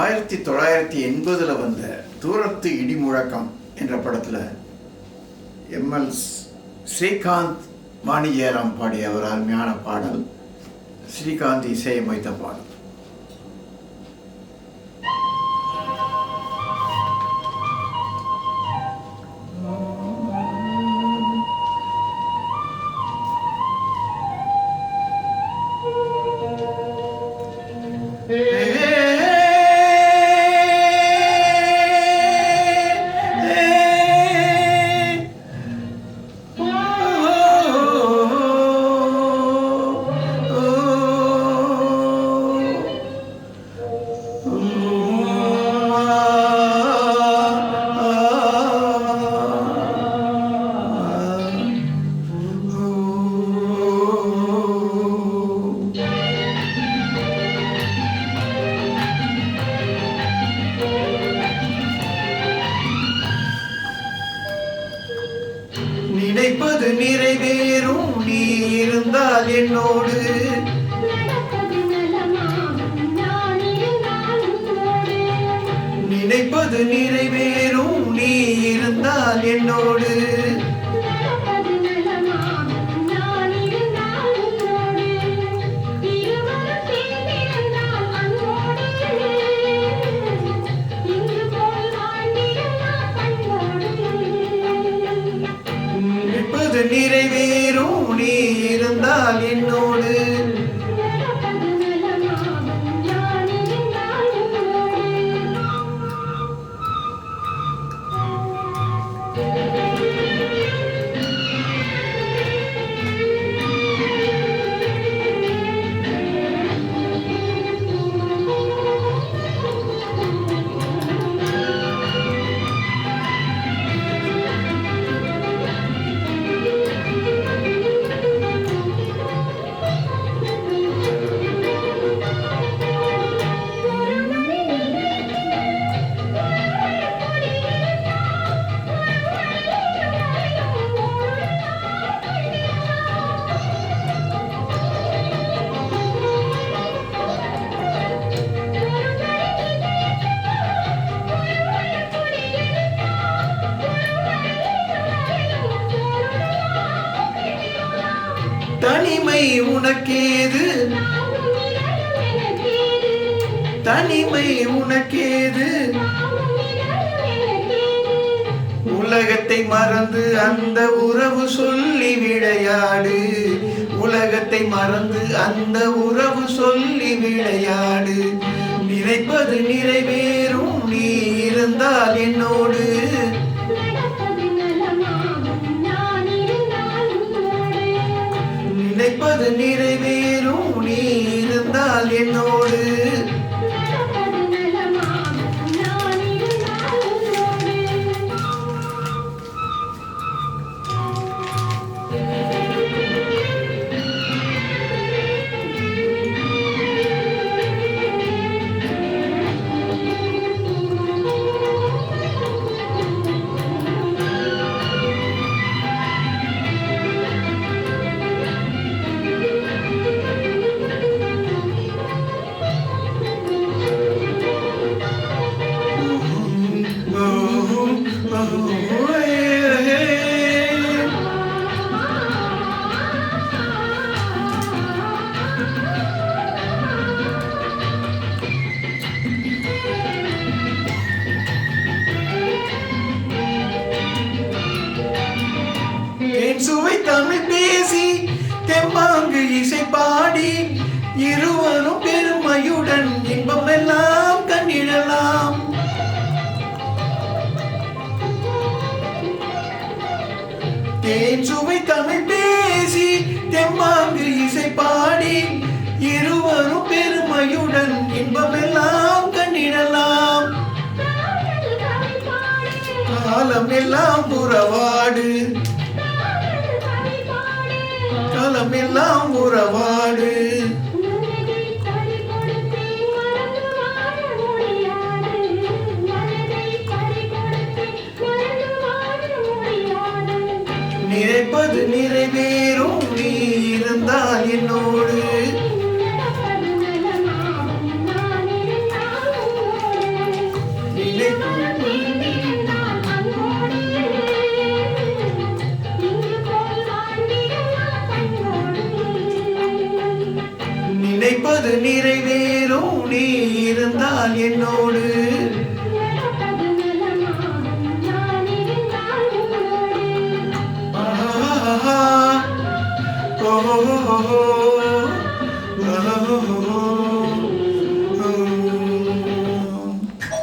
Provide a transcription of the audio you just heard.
1980 வந்த தூரத்து இடி முழக்கம் என்ற படத்தில் எம்எல் ஸ்ரீகாந்த் வாணி ஜெயராம் பாடிய ஒரு அருமையான பாடல். ஸ்ரீகாந்த் இசையமைத்த பாடல். நினைப்பது நிறைவேறும் நீ இருந்தால் என்னோடு, நினைப்பது நிறைவேறும் நீ இருந்தால் என்னோடு, நிறைவேறும் நீ இருந்தால் என்னோடு. தனிமை உனக்கேது, தனிமை உனக்கேது, உலகத்தை மறந்து அந்த உறவு சொல்லி விளையாடு, உலகத்தை மறந்து அந்த உறவு சொல்லி விளையாடு. நினைப்பது நிறைவேறும் நீ இருந்தால் என்னோடு, நினைப்பது நிறைவேறும் நீ இருந்தால் என்னோடு. சுவை தமிழ் பேசி தெம்மாங்கு இசை பாடி இருவரும் பெருமையுடன் இன்பம் எல்லாம் கண்டிடலாம். தேன் சுவை தமிழ் பேசி தெம்மாங்கு இசை பாடி இருவரும் பெருமையுடன் இன்பம் எல்லாம் கண்டிடலாம். காலம் எல்லாம் உறவாடு, காலம் எல்லாம் உறவாடு. நினைப்பது நிறைவேறும் நீ இருந்தால் என்னோடு. அது நிறைவேறும் நீ இருந்தால் என்னோடு. ஆஹா, ஓஹோ, ஓஹோ, ஓஹோ.